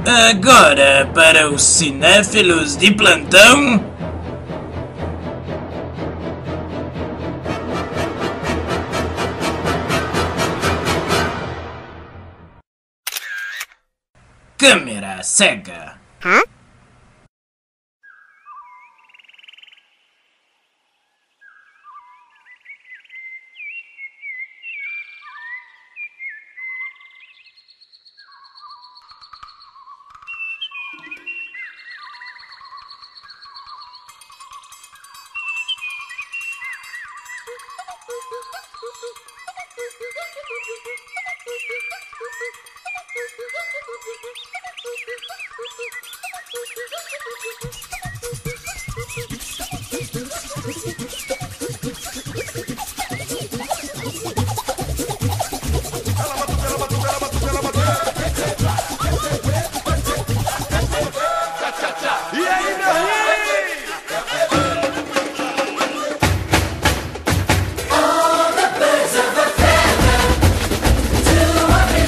Agora, para os cinéfilos de plantão... Câmera cega. Hã?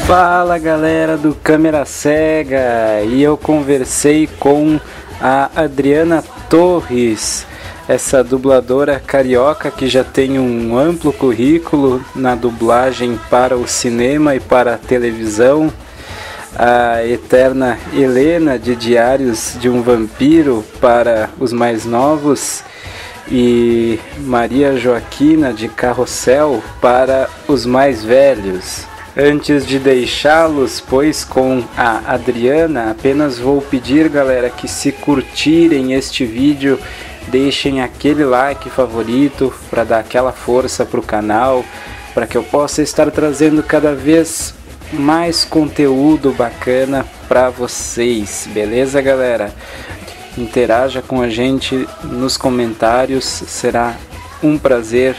Fala galera do Câmera Cega, e eu conversei com a Adriana Torres, essa dubladora carioca que já tem um amplo currículo na dublagem para o cinema e para a televisão, a eterna Helena de Diários de um Vampiro para os mais novos e Maria Joaquina de Carrossel para os mais velhos. Antes de deixá-los, pois, com a Adriana, apenas vou pedir, galera, que se curtirem este vídeo, deixem aquele like favorito para dar aquela força para o canal, para que eu possa estar trazendo cada vez mais conteúdo bacana para vocês, beleza, galera? Interaja com a gente nos comentários, será um prazer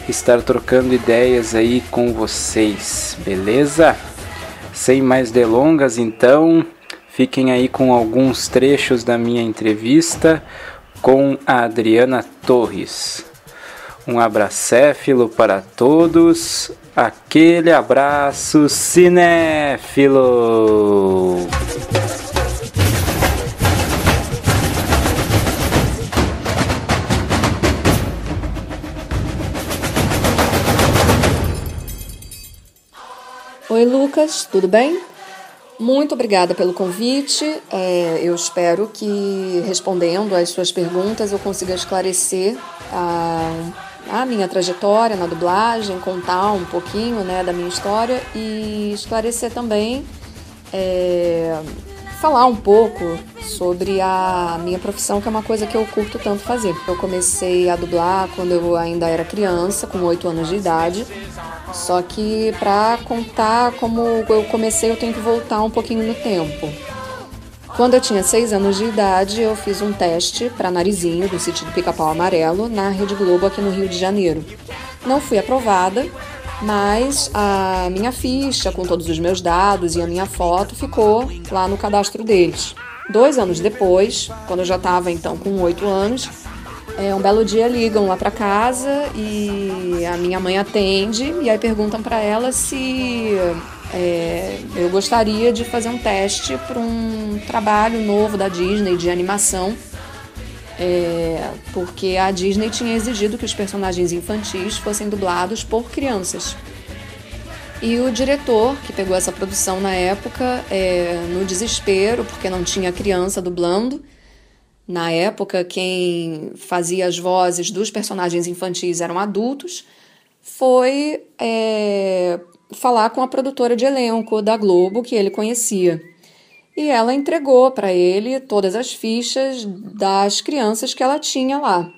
estar trocando ideias aí com vocês, beleza? Sem mais delongas, então, fiquem aí com alguns trechos da minha entrevista com a Adriana Torres. Um abracéfilo para todos, aquele abraço cinéfilo! Oi Lucas, tudo bem? Muito obrigada pelo convite. Eu espero que, respondendo às suas perguntas, eu consiga esclarecer a minha trajetória na dublagem, contar um pouquinho, né, da minha história e esclarecer também, falar um pouco sobre a minha profissão, que é uma coisa que eu curto tanto fazer. Eu comecei a dublar quando eu ainda era criança, com 8 anos de idade. Só que para contar como eu comecei, eu tenho que voltar um pouquinho no tempo. Quando eu tinha 6 anos de idade, eu fiz um teste para Narizinho, do Sítio do Pica-Pau Amarelo, na Rede Globo aqui no Rio de Janeiro. Não fui aprovada, mas a minha ficha com todos os meus dados e a minha foto ficou lá no cadastro deles. 2 anos depois, quando eu já estava então com 8 anos, um belo dia ligam lá para casa e a minha mãe atende e aí perguntam para ela se eu gostaria de fazer um teste para um trabalho novo da Disney de animação, porque a Disney tinha exigido que os personagens infantis fossem dublados por crianças. E o diretor, que pegou essa produção na época, no desespero, porque não tinha criança dublando. Na época, quem fazia as vozes dos personagens infantis eram adultos, foi falar com a produtora de elenco da Globo, que ele conhecia. E ela entregou para ele todas as fichas das crianças que ela tinha lá.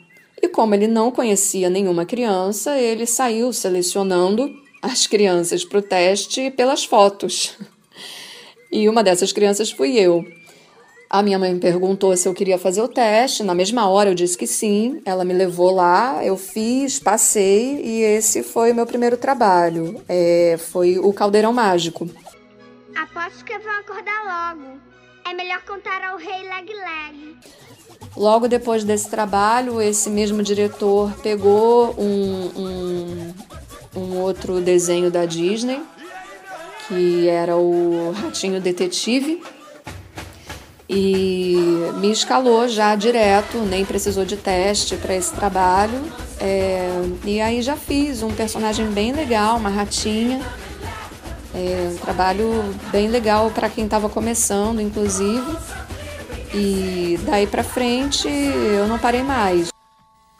E como ele não conhecia nenhuma criança, ele saiu selecionando as crianças para o teste pelas fotos. E uma dessas crianças fui eu. A minha mãe me perguntou se eu queria fazer o teste. Na mesma hora eu disse que sim. Ela me levou lá, eu fiz, passei e esse foi o meu primeiro trabalho. Foi o Caldeirão Mágico. Aposto que vão acordar logo. É melhor contar ao rei Leg Leg. Logo depois desse trabalho, esse mesmo diretor pegou um outro desenho da Disney, que era o Ratinho Detetive. e me escalou já direto, nem precisou de teste para esse trabalho. E aí já fiz um personagem bem legal, uma ratinha. Um trabalho bem legal para quem estava começando, inclusive. E daí para frente eu não parei mais.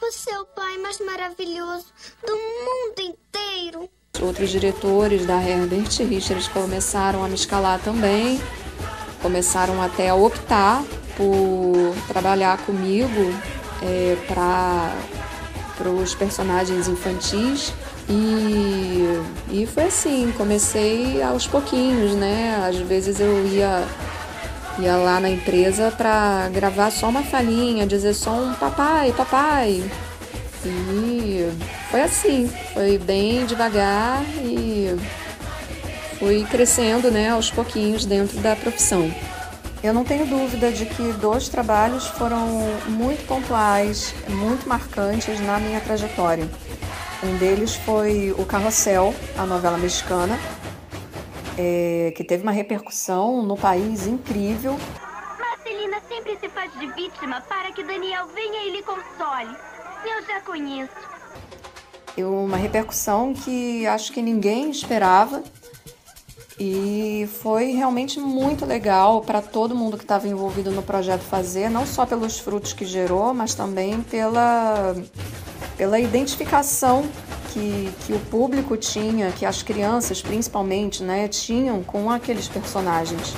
Você é o pai mais maravilhoso do mundo inteiro. Outros diretores da Herbert Richards começaram a me escalar também. Começaram até a optar por trabalhar comigo para os personagens infantis. E foi assim, comecei aos pouquinhos, né? Às vezes eu ia lá na empresa para gravar só uma falinha, dizer só um papai, papai. E foi assim, foi bem devagar e fui crescendo, né, aos pouquinhos dentro da profissão. Eu não tenho dúvida de que 2 trabalhos foram muito pontuais, muito marcantes na minha trajetória. Um deles foi o Carrossel, a novela mexicana, que teve uma repercussão no país incrível. Marcelina sempre se faz de vítima para que Daniel venha e lhe console. Eu já conheço. Uma repercussão que acho que ninguém esperava. E foi realmente muito legal para todo mundo que estava envolvido no projeto fazer, não só pelos frutos que gerou, mas também pela identificação que o público tinha, que as crianças principalmente, né, tinham com aqueles personagens.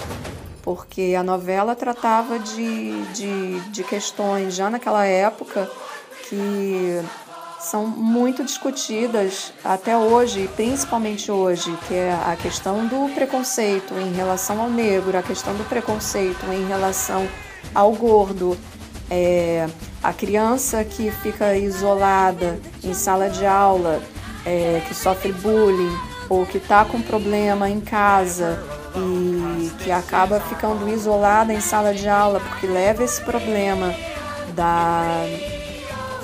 Porque a novela tratava de questões já naquela época que são muito discutidas até hoje, principalmente hoje, que é a questão do preconceito em relação ao negro, a questão do preconceito em relação ao gordo, a criança que fica isolada em sala de aula, que sofre bullying ou que está com problema em casa e que acaba ficando isolada em sala de aula porque leva esse problema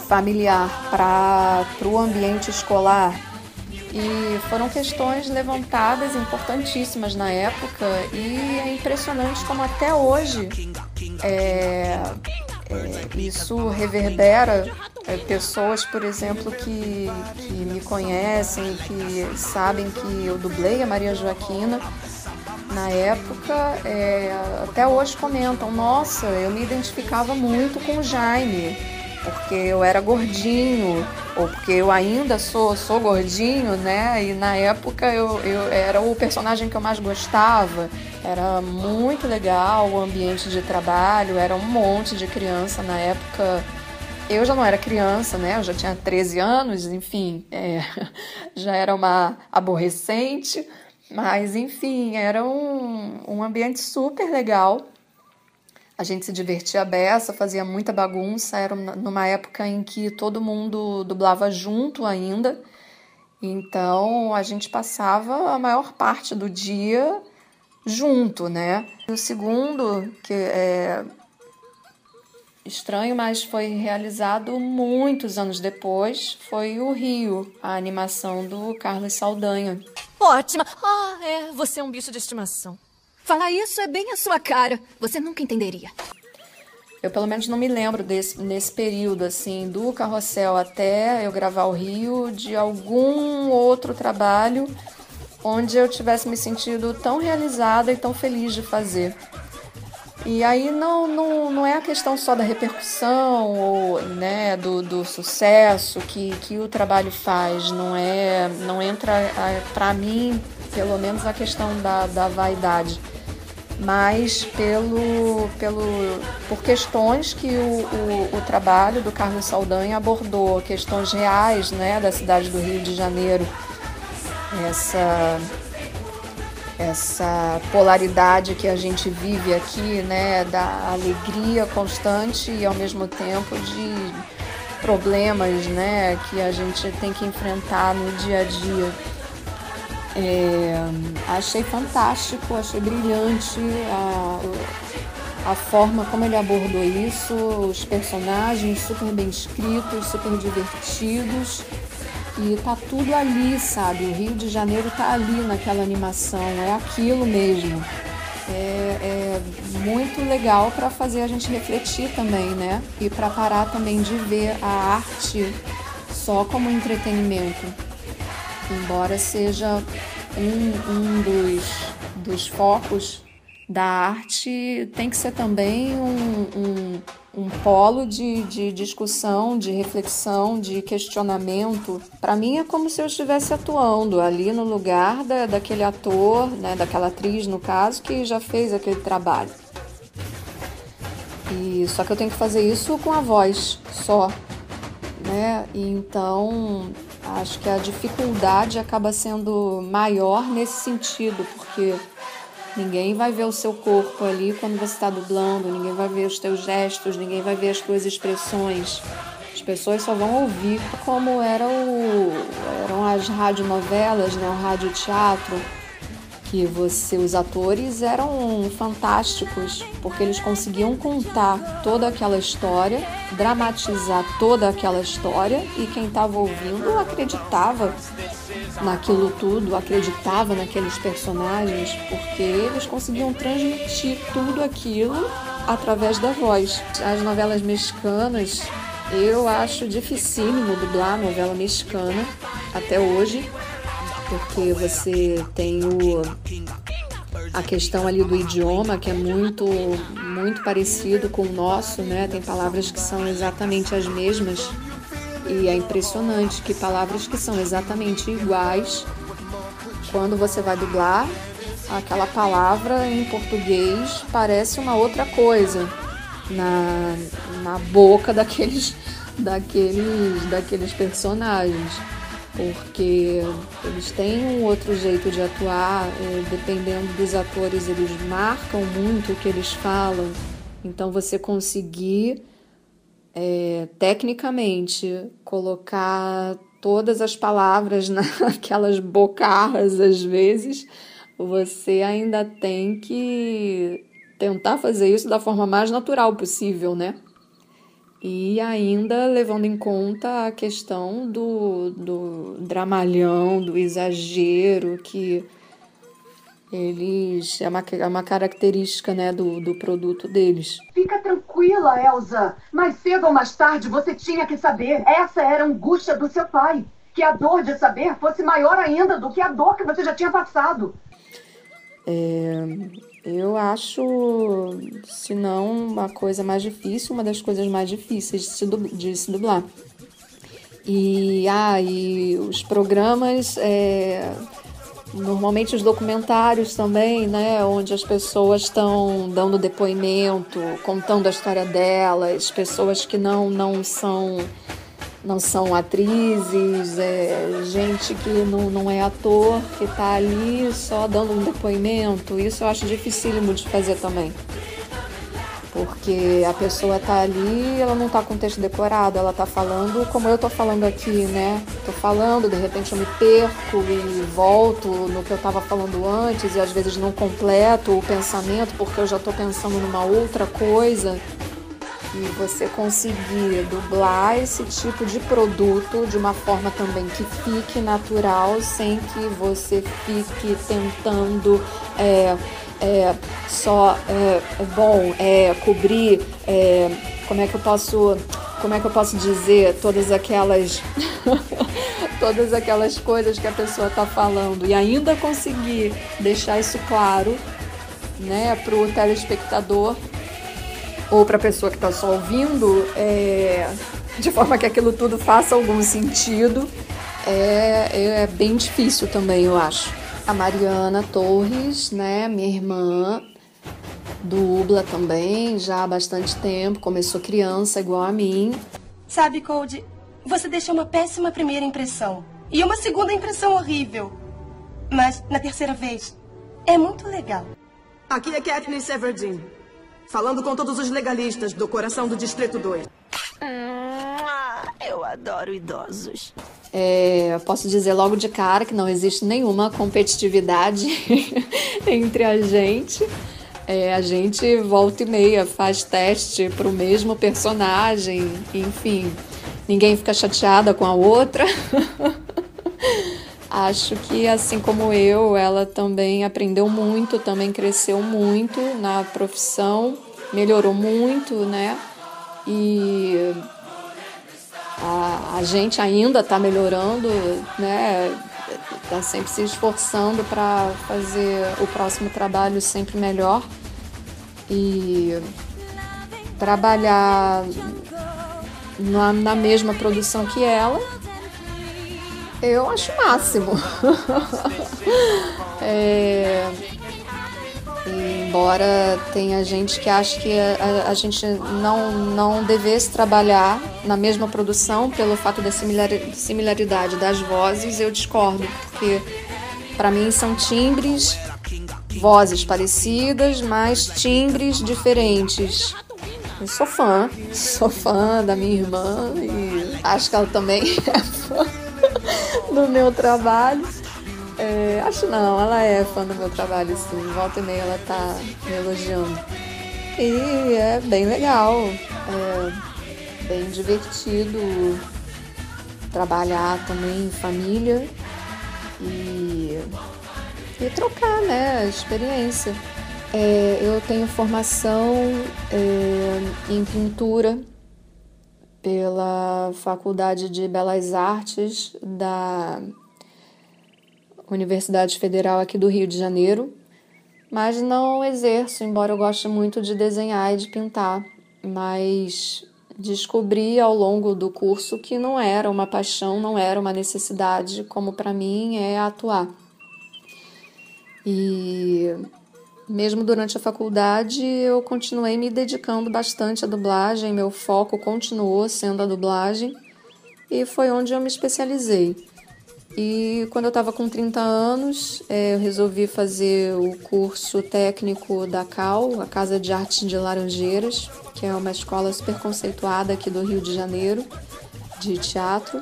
familiar para o ambiente escolar. E foram questões levantadas importantíssimas na época e é impressionante como até hoje isso reverbera. Pessoas, por exemplo, que me conhecem, que sabem que eu dublei a Maria Joaquina na época, até hoje comentam: nossa, eu me identificava muito com o Jaime, porque eu era gordinho, ou porque eu ainda sou gordinho, né? E na época eu era o personagem que eu mais gostava. Era muito legal o ambiente de trabalho, era um monte de criança na época. Eu já não era criança, né? Eu já tinha 13 anos, enfim, já era uma aborrecente, mas enfim, era um ambiente super legal. A gente se divertia a beça, fazia muita bagunça, era numa época em que todo mundo dublava junto ainda, então a gente passava a maior parte do dia junto, né? O segundo, que é estranho, mas foi realizado muitos anos depois, foi o Rio, a animação do Carlos Saldanha. Ótima! Você é um bicho de estimação. Falar isso é bem a sua cara. Você nunca entenderia. Eu pelo menos não me lembro nesse período, assim, do Carrossel até eu gravar o Rio, de algum outro trabalho onde eu tivesse me sentido tão realizada e tão feliz de fazer. E aí não é a questão só da repercussão ou, né, do sucesso que o trabalho faz. Não entra, para mim, pelo menos, a questão da vaidade, mas por questões que o trabalho do Carlos Saldanha abordou, questões reais, né, da cidade do Rio de Janeiro, essa polaridade que a gente vive aqui, né, da alegria constante e ao mesmo tempo de problemas, né, que a gente tem que enfrentar no dia a dia. Achei fantástico, achei brilhante a forma como ele abordou isso, os personagens super bem escritos, super divertidos, e tá tudo ali, sabe? O Rio de Janeiro tá ali naquela animação, é aquilo mesmo. é muito legal para fazer a gente refletir também, né? E para parar também de ver a arte só como entretenimento. Embora seja um dos focos da arte, tem que ser também um polo de discussão, de reflexão, de questionamento. Para mim é como se eu estivesse atuando ali no lugar daquele ator, né, daquela atriz, no caso, que já fez aquele trabalho. Só que eu tenho que fazer isso com a voz só, né? Então acho que a dificuldade acaba sendo maior nesse sentido, porque ninguém vai ver o seu corpo ali quando você está dublando, ninguém vai ver os teus gestos, ninguém vai ver as tuas expressões. As pessoas só vão ouvir como eram as radionovelas, né? O radioteatro, que os atores eram fantásticos, porque eles conseguiam contar toda aquela história, dramatizar toda aquela história, e quem estava ouvindo acreditava naquilo tudo, acreditava naqueles personagens, porque eles conseguiam transmitir tudo aquilo através da voz. As novelas mexicanas, eu acho dificílimo dublar novela mexicana até hoje, porque você tem a questão ali do idioma, que é muito parecido com o nosso, né? Tem palavras que são exatamente as mesmas, e é impressionante que palavras que são exatamente iguais, quando você vai dublar, aquela palavra em português parece uma outra coisa na boca daqueles personagens, porque eles têm um outro jeito de atuar, dependendo dos atores, eles marcam muito o que eles falam. Então você conseguir tecnicamente colocar todas as palavras naquelas bocarras, às vezes, você ainda tem que tentar fazer isso da forma mais natural possível, né? E ainda levando em conta a questão do dramalhão, do exagero, que eles é uma característica, né, do produto deles. Fica tranquila, Elsa. Mais cedo ou mais tarde você tinha que saber. Essa era a angústia do seu pai. Que a dor de saber fosse maior ainda do que a dor que você já tinha passado. Eu acho, se não uma coisa mais difícil, uma das coisas mais difíceis de se dublar. E os programas, normalmente os documentários também, né, onde as pessoas estão dando depoimento, contando a história delas, pessoas que não são atrizes, gente que não é ator, que está ali só dando um depoimento. Isso eu acho dificílimo de fazer também, porque a pessoa está ali, ela não está com o texto decorado, ela está falando como eu estou falando aqui, né? Estou falando, de repente eu me perco e volto no que eu estava falando antes, e às vezes não completo o pensamento porque eu já estou pensando numa outra coisa. E você conseguir dublar esse tipo de produto de uma forma também que fique natural, sem que você fique tentando cobrir, como é que eu posso dizer, todas aquelas todas aquelas coisas que a pessoa está falando, e ainda conseguir deixar isso claro, né, para o telespectador ou para a pessoa que está só ouvindo, de forma que aquilo tudo faça algum sentido, é bem difícil também, eu acho. A Mariana Torres, né, minha irmã, dubla também já há bastante tempo, começou criança igual a mim. Sabe, Cody, você deixou uma péssima primeira impressão e uma segunda impressão horrível. Mas na terceira vez, é muito legal. Aqui é Katniss Everdeen, falando com todos os legalistas do coração do Distrito 2. Eu adoro idosos. Posso dizer logo de cara que não existe nenhuma competitividade entre a gente. A gente volta e meia faz teste para o mesmo personagem, enfim, ninguém fica chateada com a outra. Acho que, assim como eu, ela também aprendeu muito, também cresceu muito na profissão, melhorou muito, né? E a gente ainda está melhorando, né? Está sempre se esforçando para fazer o próximo trabalho sempre melhor. E trabalhar na mesma produção que ela, eu acho o máximo. Embora tenha gente que acha que a gente não devesse trabalhar na mesma produção pelo fato da similaridade das vozes, eu discordo, porque para mim são timbres, vozes parecidas, mas timbres diferentes. Eu sou fã da minha irmã e acho que ela também é fã do meu trabalho. Acho não, ela é fã do meu trabalho, sim. Volta e meia ela tá me elogiando. E é bem legal, bem divertido trabalhar também em família e trocar, né, a experiência. Eu tenho formação em pintura pela Faculdade de Belas Artes da Universidade Federal aqui do Rio de Janeiro, mas não exerço, embora eu goste muito de desenhar e de pintar, mas descobri ao longo do curso que não era uma paixão, não era uma necessidade, como para mim é atuar. E mesmo durante a faculdade eu continuei me dedicando bastante à dublagem, meu foco continuou sendo a dublagem e foi onde eu me especializei. E quando eu estava com 30 anos, eu resolvi fazer o curso técnico da CAL, a Casa de Artes de Laranjeiras, que é uma escola super conceituada aqui do Rio de Janeiro, de teatro.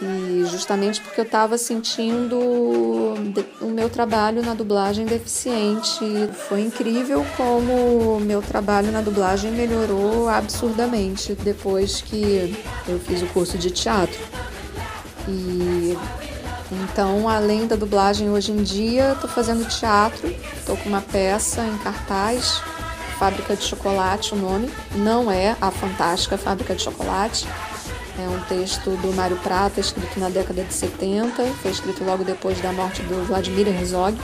E justamente porque eu estava sentindo o meu trabalho na dublagem deficiente. Foi incrível como o meu trabalho na dublagem melhorou absurdamente depois que eu fiz o curso de teatro. E então, além da dublagem, hoje em dia estou fazendo teatro, estou com uma peça em cartaz, Fábrica de Chocolate, o nome. Não é A Fantástica Fábrica de Chocolate. É um texto do Mário Prata, escrito na década de 70, foi escrito logo depois da morte do Vladimir Herzog.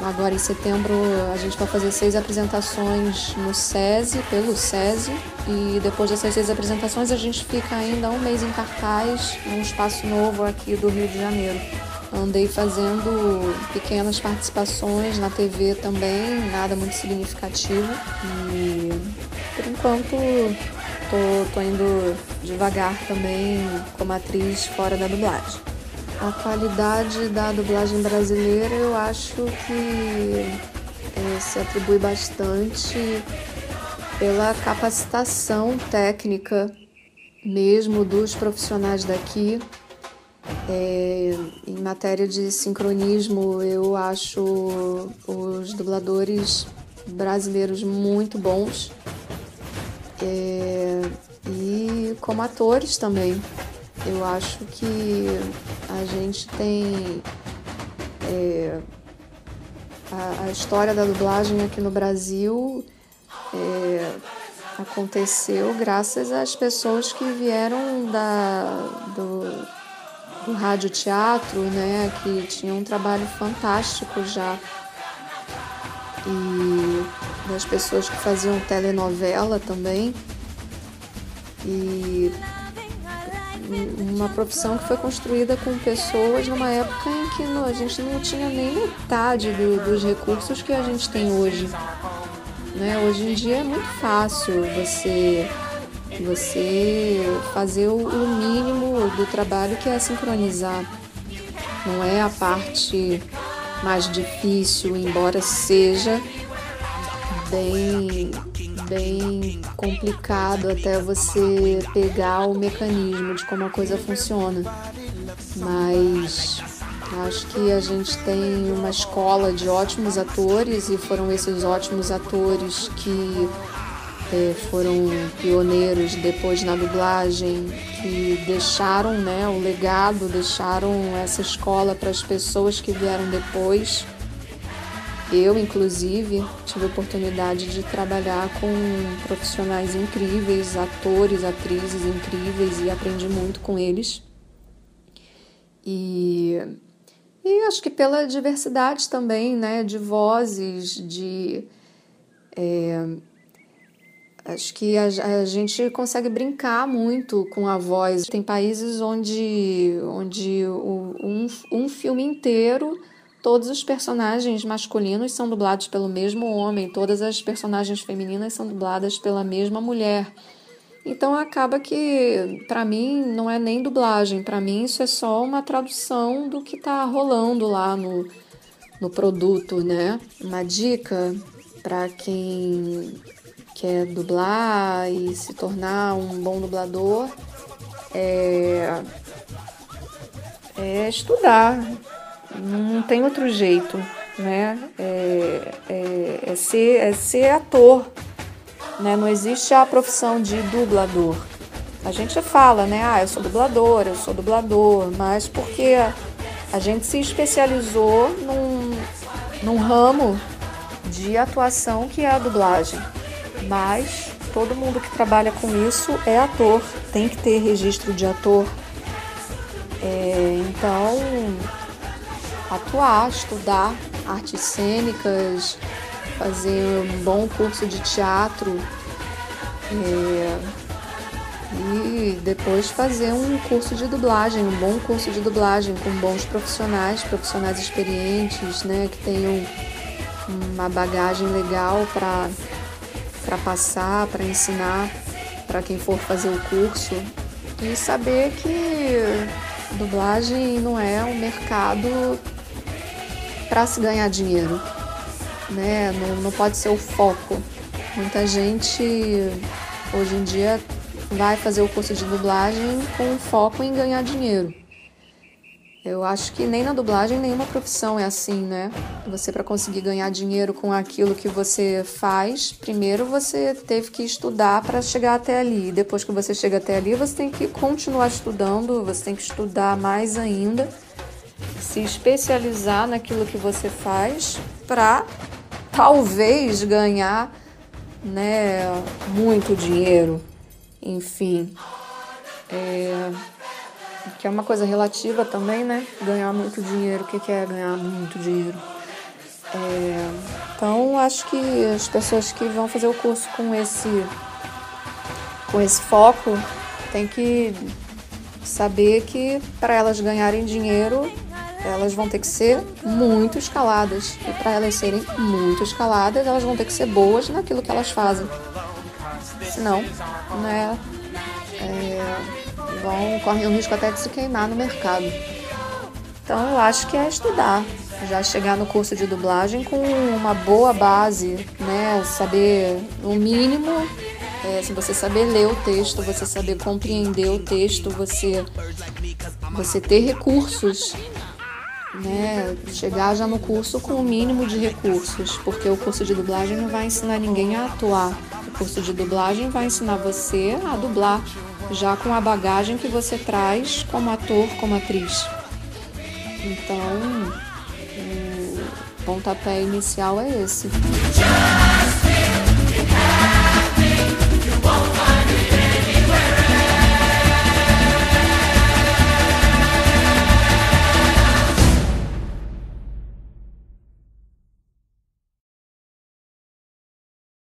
Agora em setembro a gente vai fazer 6 apresentações no SESI, pelo SESI, e depois dessas 6 apresentações a gente fica ainda um mês em cartaz, num espaço novo aqui do Rio de Janeiro. Andei fazendo pequenas participações na TV também, nada muito significativo, e por enquanto tô indo devagar também como atriz fora da dublagem. A qualidade da dublagem brasileira eu acho que se atribui bastante pela capacitação técnica mesmo dos profissionais daqui. Em matéria de sincronismo, eu acho os dubladores brasileiros muito bons. E como atores também. Eu acho que a gente tem a história da dublagem aqui no Brasil aconteceu graças às pessoas que vieram do radioteatro, né, que tinham um trabalho fantástico já. E das pessoas que faziam telenovela também. E uma profissão que foi construída com pessoas numa época em que a gente não tinha nem metade dos recursos que a gente tem hoje. Né? Hoje em dia é muito fácil você fazer o mínimo do trabalho, que é sincronizar. Não é a parte mais difícil, embora seja bem complicado até você pegar o mecanismo de como a coisa funciona. Mas acho que a gente tem uma escola de ótimos atores e foram esses ótimos atores que foram pioneiros depois na dublagem, que deixaram, né, o legado, deixaram essa escola para as pessoas que vieram depois. Eu, inclusive, tive a oportunidade de trabalhar com profissionais incríveis, atores, atrizes incríveis, e aprendi muito com eles. E acho que pela diversidade também, né, de vozes, acho que a gente consegue brincar muito com a voz. Tem países onde um filme inteiro, todos os personagens masculinos são dublados pelo mesmo homem, todas as personagens femininas são dubladas pela mesma mulher. Então acaba que, para mim, não é nem dublagem. Para mim, isso é só uma tradução do que está rolando lá no produto, né? Uma dica para quem quer dublar e se tornar um bom dublador é estudar. Não tem outro jeito, né? É ser ator, né? Não existe a profissão de dublador. A gente fala, né? Eu sou dublador, mas porque a gente se especializou num ramo de atuação que é a dublagem. Mas todo mundo que trabalha com isso é ator, tem que ter registro de ator. Então, atuar, estudar artes cênicas, fazer um bom curso de teatro e depois fazer um curso de dublagem, um bom curso de dublagem com bons profissionais experientes, né, que tenham uma bagagem legal para passar, para ensinar para quem for fazer o curso, e saber que dublagem não é um mercado para se ganhar dinheiro, né? Não pode ser o foco. Muita gente hoje em dia vai fazer o curso de dublagem com foco em ganhar dinheiro. Eu acho que nem na dublagem nenhuma profissão é assim, né? Você, para conseguir ganhar dinheiro com aquilo que você faz, primeiro você teve que estudar para chegar até ali. Depois que você chega até ali, você tem que continuar estudando, você tem que estudar mais ainda, se especializar naquilo que você faz para talvez ganhar, né, muito dinheiro. Enfim, que é uma coisa relativa também, né? Ganhar muito dinheiro, o que é ganhar muito dinheiro? Então, acho que as pessoas que vão fazer o curso com esse foco têm que saber que para elas ganharem dinheiro, elas vão ter que ser muito escaladas. E para elas serem muito escaladas, elas vão ter que ser boas naquilo que elas fazem. Senão, né, correm o risco até de se queimar no mercado. Então, eu acho que é estudar. Já chegar no curso de dublagem com uma boa base, né? Saber o mínimo, se você saber ler o texto, você saber compreender o texto, você ter recursos, né? Chegar já no curso com o mínimo de recursos, porque o curso de dublagem não vai ensinar ninguém a atuar. O curso de dublagem vai ensinar você a dublar, já com a bagagem que você traz como ator, como atriz. Então, o pontapé inicial é esse.